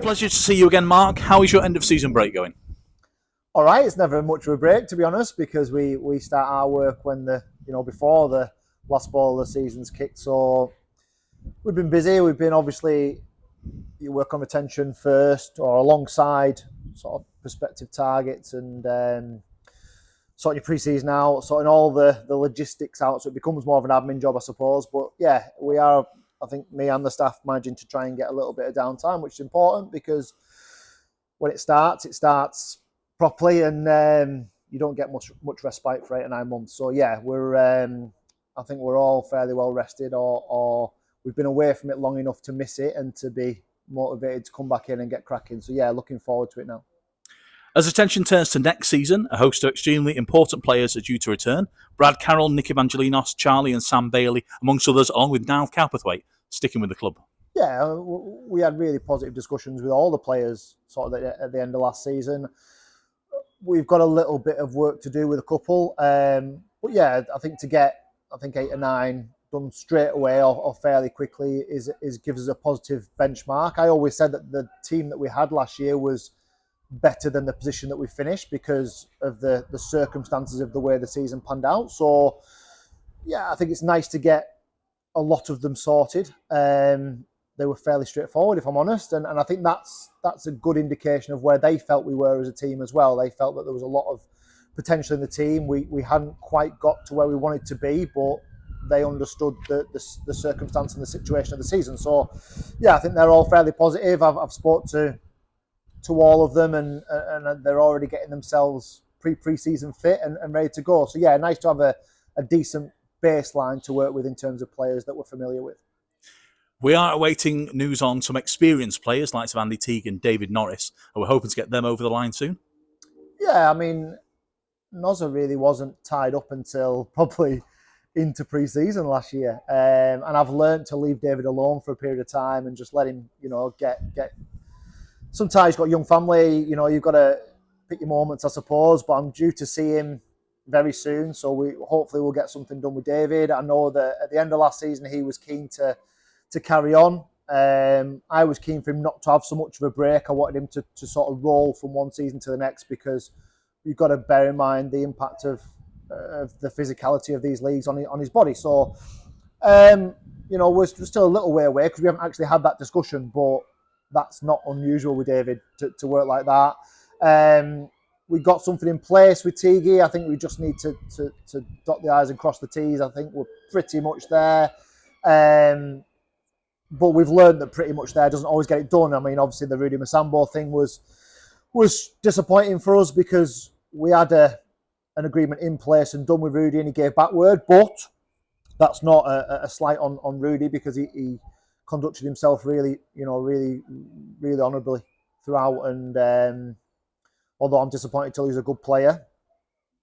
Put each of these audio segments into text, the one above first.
Pleasure to see you again, Mark. How is your end of season break going? All right, it's never much of a break, to be honest, because we start our work when before the last ball of the season's kicked. So we've been busy. We've been obviously you work on retention first or alongside sort of prospective targets and sorting your pre-season out, sorting all the logistics out. So it becomes more of an admin job, I suppose. But yeah, we are, I think, me and the staff managing to try and get a little bit of downtime, which is important because when it starts properly, and you don't get much respite for 8 or 9 months. So yeah, I think we're all fairly well rested, or we've been away from it long enough to miss it and to be motivated to come back in and get cracking. So yeah, looking forward to it now. As attention turns to next season, a host of extremely important players are due to return. Brad Carroll, Nick Evangelinos, Charlie and Sam Bailey, amongst others, along with Niall Cowperthwaite, sticking with the club. Yeah, we had really positive discussions with all the players sort of at the end of last season. We've got a little bit of work to do with a couple. But yeah, I think 8 or 9 done straight away or fairly quickly is gives us a positive benchmark. I always said that the team that we had last year was better than the position that we finished because of the circumstances of the way the season panned out. So yeah, I think it's nice to get a lot of them sorted. They were fairly straightforward, if I'm honest, and I think that's a good indication of where they felt we were as a team as well. They felt that there was a lot of potential in the team. We hadn't quite got to where we wanted to be, but they understood the circumstance and the situation of the season. So yeah, I think they're all fairly positive. I've spoke to all of them, and they're already getting themselves pre-season fit and ready to go. So yeah, nice to have a decent baseline to work with in terms of players that we're familiar with. We are awaiting news on some experienced players, like Andy Teague and David Norris, and we're hoping to get them over the line soon. Yeah, I mean, Nozza really wasn't tied up until probably into pre-season last year, and I've learned to leave David alone for a period of time and just let him, get. Sometimes you've got a young family, you've got to pick your moments, I suppose. But I'm due to see him very soon, so hopefully we'll get something done with David. I know that at the end of last season he was keen to carry on. I was keen for him not to have so much of a break. I wanted him to sort of roll from one season to the next, because you've got to bear in mind the impact of the physicality of these leagues on his body. So, we're still a little way away because we haven't actually had that discussion, but that's not unusual with David to work like that. We got something in place with Teague. I think we just need to dot the I's and cross the T's. I think we're pretty much there. But we've learned that pretty much there doesn't always get it done. I mean, obviously the Rudy Masambo thing was disappointing for us because we had an agreement in place and done with Rudy, and he gave back word. But that's not a slight on Rudy, because he conducted himself really honourably throughout. And although I'm disappointed till he's a good player,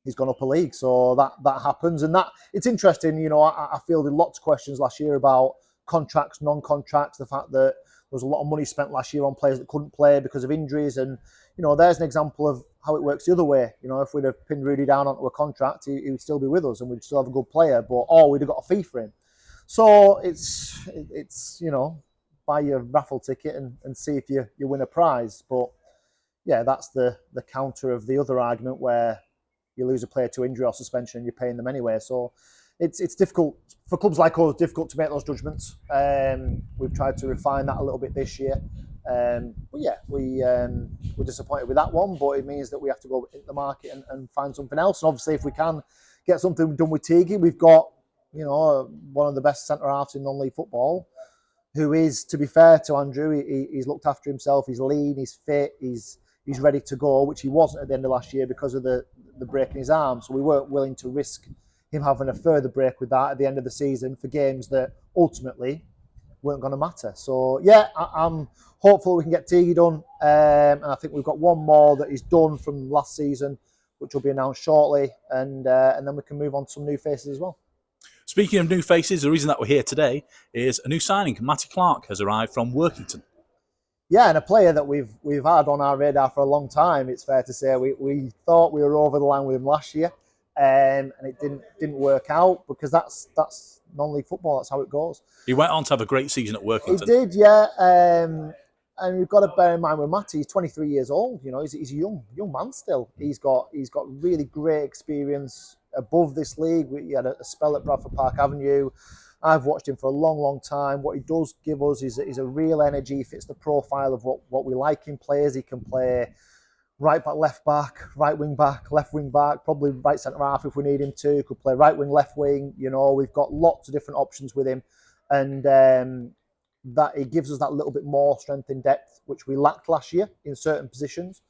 he's gone up a league, so that happens. And that it's interesting. I fielded lots of questions last year about contracts, non-contracts, the fact that there was a lot of money spent last year on players that couldn't play because of injuries. And there's an example of how it works the other way. If we'd have pinned Rudy down onto a contract, he would still be with us and we'd still have a good player, or we'd have got a fee for him. So it's buy your raffle ticket and see if you win a prize. But yeah, that's the counter of the other argument where you lose a player to injury or suspension and you're paying them anyway. So it's difficult for clubs like us, difficult to make those judgments. We've tried to refine that a little bit this year. But yeah, we're disappointed with that one, but it means that we have to go into the market and find something else. And obviously, if we can get something done with Teague, we've got one of the best centre halves in non-league football, who is, to be fair to Andrew, he's looked after himself. He's lean, he's fit, he's ready to go, which he wasn't at the end of last year because of the break in his arm. So we weren't willing to risk him having a further break with that at the end of the season for games that ultimately weren't going to matter. So yeah, I'm hopeful we can get Teague done, and I think we've got one more that is done from last season, which will be announced shortly, and then we can move on to some new faces as well. Speaking of new faces, the reason that we're here today is a new signing. Matty Clark has arrived from Workington. Yeah, and a player that we've had on our radar for a long time. It's fair to say we thought we were over the line with him last year, and it didn't work out, because that's non-league football. That's how it goes. He went on to have a great season at Workington. He did, yeah. And we've got to bear in mind with Matty, he's 23 years old. You know, he's a young man still. He's got really great experience above this league. He had a spell at Bradford Park Avenue. I've watched him for a long time. What he does give us is a real energy. He fits the profile of what we like in players. He can play right back, left back, right wing back, left wing back, probably right centre half if we need him to. Could play right wing, left wing. You know, we've got lots of different options with him, and that it gives us that little bit more strength in depth, which we lacked last year in certain positions.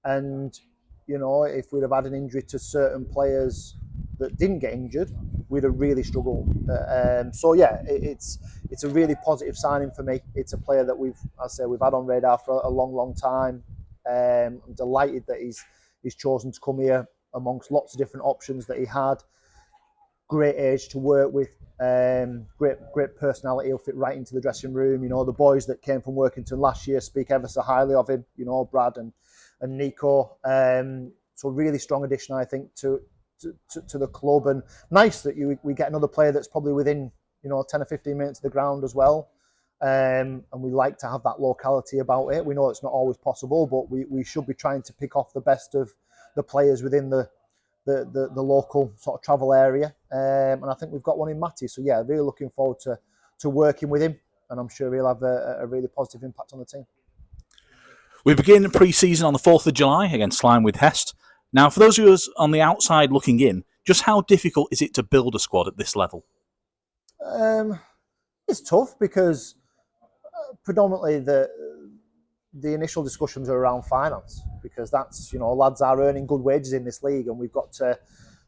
And you know, if we'd have had an injury to certain players that didn't get injured, we'd have really struggled. So yeah, it's a really positive signing for me. It's a player that we've had on radar for a long time. I'm delighted that he's chosen to come here amongst lots of different options that he had. Great age to work with, great personality. He'll fit right into the dressing room. You know, the boys that came from Workington last year speak ever so highly of him. You know, Brad and Nico. So really strong addition, I think, to the club, and nice that we get another player that's probably within 10 or 15 minutes of the ground as well. And we like to have that locality about it. We know it's not always possible, but we should be trying to pick off the best of the players within the local sort of travel area. And I think we've got one in Matty. So yeah, really looking forward to working with him, and I'm sure he'll have a really positive impact on the team. We begin pre-season on the 4th of July against Lynewith Hest. Now, for those of us on the outside looking in, just how difficult is it to build a squad at this level? It's tough because predominantly the initial discussions are around finance, because that's, lads are earning good wages in this league, and we've got to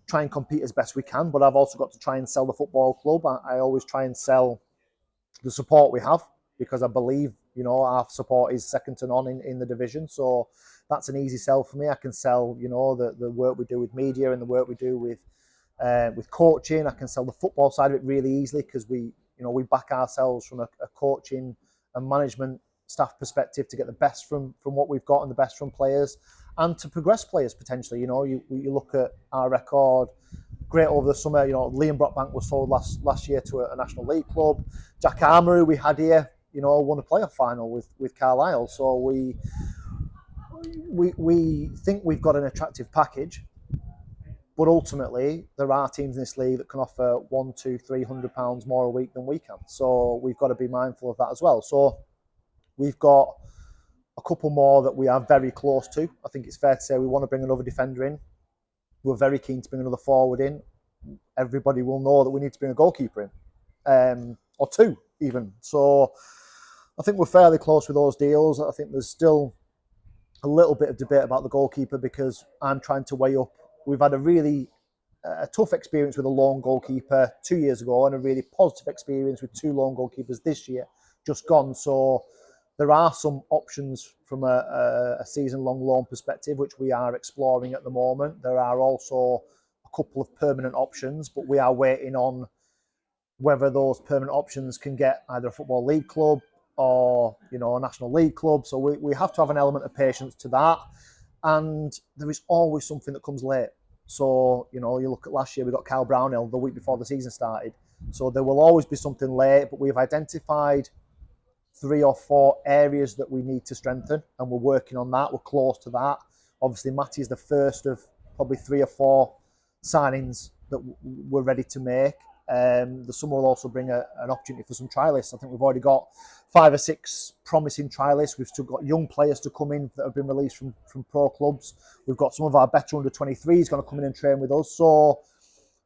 try and compete as best we can. But I've also got to try and sell the football club. I always try and sell the support we have, because I believe, our support is second to none in the division. So that's an easy sell for me. I can sell, the work we do with media and the work we do with coaching. I can sell the football side of it really easily, because we back ourselves from a coaching and management staff perspective to get the best from what we've got and the best from players, and to progress players potentially. You look at our record, great over the summer. Liam Brockbank was sold last year to a National League club. Jack Armour, who we had here, won a playoff final with Carlisle. So we think we've got an attractive package. But ultimately, there are teams in this league that can offer £100, £200, £300 more a week than we can. So we've got to be mindful of that as well. So we've got a couple more that we are very close to. I think it's fair to say we want to bring another defender in. We're very keen to bring another forward in. Everybody will know that we need to bring a goalkeeper in, or two even. So I think we're fairly close with those deals. I think there's still a little bit of debate about the goalkeeper, because I'm trying to weigh up. We've had a really tough experience with a lone goalkeeper 2 years ago, and a really positive experience with two lone goalkeepers this year, just gone. So there are some options from a season-long loan perspective, which we are exploring at the moment. There are also a couple of permanent options, but we are waiting on whether those permanent options can get either a Football League club or a National League club. So we have to have an element of patience to that. And there is always something that comes late. So, you look at last year, we got Kyle Brownhill the week before the season started. So there will always be something late, but we've identified 3 or 4 areas that we need to strengthen, and we're working on that. We're close to that. Obviously, Matty is the first of probably 3 or 4 signings that we're ready to make. The summer will also bring an opportunity for some trialists. I think we've already got 5 or 6 promising trialists. We've still got young players to come in that have been released from pro clubs. We've got some of our better under 23s going to come in and train with us. So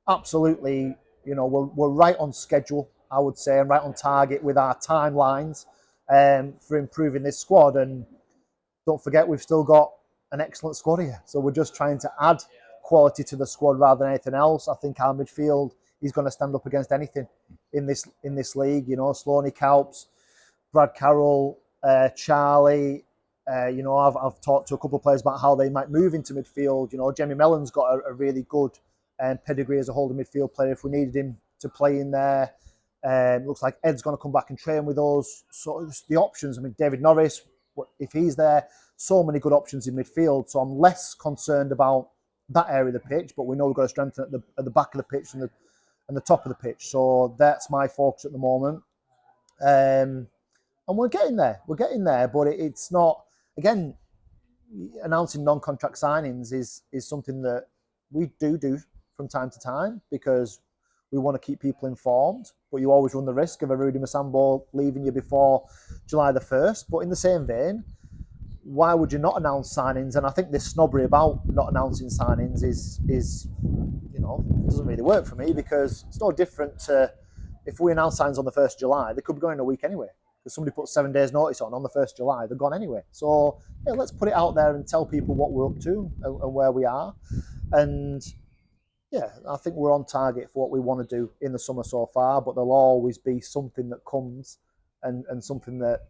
absolutely, we're right on schedule, I would say, and right on target with our timelines for improving this squad. And don't forget, we've still got an excellent squad here. So we're just trying to add quality to the squad rather than anything else. I think our midfield is going to stand up against anything in this league. Sloaney Kalps, Brad Carroll, Charlie. I've talked to a couple of players about how they might move into midfield. Jemmy Mellon's got a really good pedigree as a holding midfield player if we needed him to play in there. Looks like Ed's going to come back and train with us. So the options, David Norris, if he's there, so many good options in midfield. So I'm less concerned about that area of the pitch, but we know we've got to strengthen at the back of the pitch and the top of the pitch. So that's my focus at the moment. and we're getting there. We're getting there, but it's not. Again, announcing non-contract signings is something that we do from time to time because we want to keep people informed. But you always run the risk of a Rudy Masambo leaving you before July the 1st. But in the same vein, why would you not announce signings? And I think this snobbery about not announcing signings is it doesn't really work for me because it's no different to if we announce signs on the 1st of July, they could be going in a week anyway. Because somebody put 7 days notice on the 1st of July, they're gone anyway. So yeah, let's put it out there and tell people what we're up to and where we are. And yeah, I think we're on target for what we want to do in the summer so far, but there'll always be something that comes and something that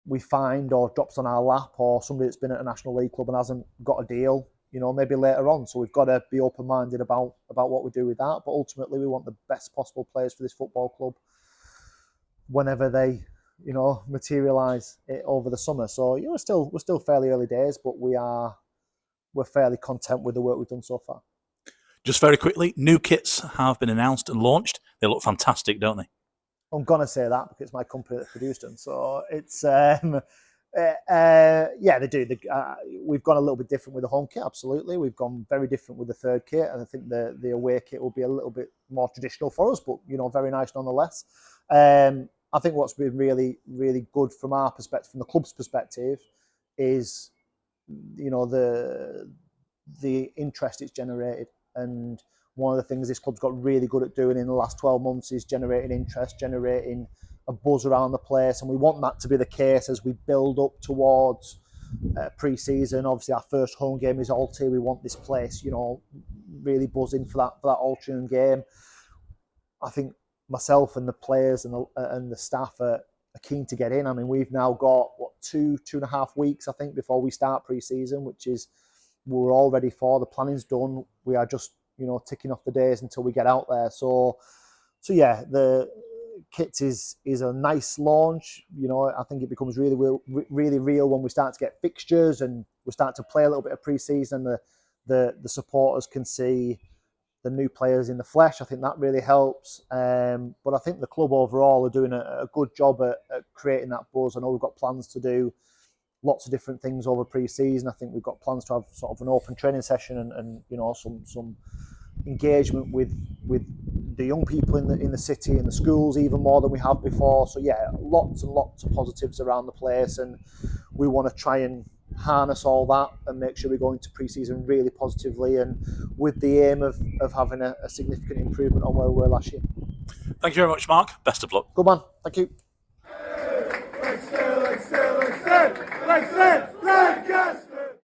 we find or drops on our lap or somebody that's been at a National League club and hasn't got a deal, maybe later on. So we've got to be open-minded about what we do with that. But ultimately, we want the best possible players for this football club whenever they, materialise it over the summer. So we're still fairly early days, but we're fairly content with the work we've done so far. Just very quickly, new kits have been announced and launched. They look fantastic, don't they? I'm gonna say that because it's my company that produced them. So it's yeah, they do. We've gone a little bit different with the home kit. Absolutely, we've gone very different with the third kit, and I think the away kit will be a little bit more traditional for us, but very nice nonetheless. I think what's been really, really good from our perspective, from the club's perspective, is the interest it's generated. And one of the things this club's got really good at doing in the last 12 months is generating interest, generating a buzz around the place. And we want that to be the case as we build up towards pre-season. Obviously, our first home game is Alty. We want this place, really buzzing for that Altrincham game. I think myself and the players and the staff are keen to get in. I mean, we've now got, 2.5 weeks, I think, before we start pre-season, which is we're all ready for. The planning's done. We are just, ticking off the days until we get out there. So yeah, the kit is a nice launch. I think it becomes really real when we start to get fixtures and we start to play a little bit of pre-season. The supporters can see the new players in the flesh. I think that really helps. But I think the club overall are doing a good job at creating that buzz. I know we've got plans to do lots of different things over pre-season. I think we've got plans to have sort of an open training session and some engagement with the young people in the city and the schools even more than we have before. So yeah, lots and lots of positives around the place, and we want to try and harness all that and make sure we go into pre-season really positively and with the aim of having a significant improvement on where we were last year. Thank you very much, Mark. Best of luck. Good man. Thank you.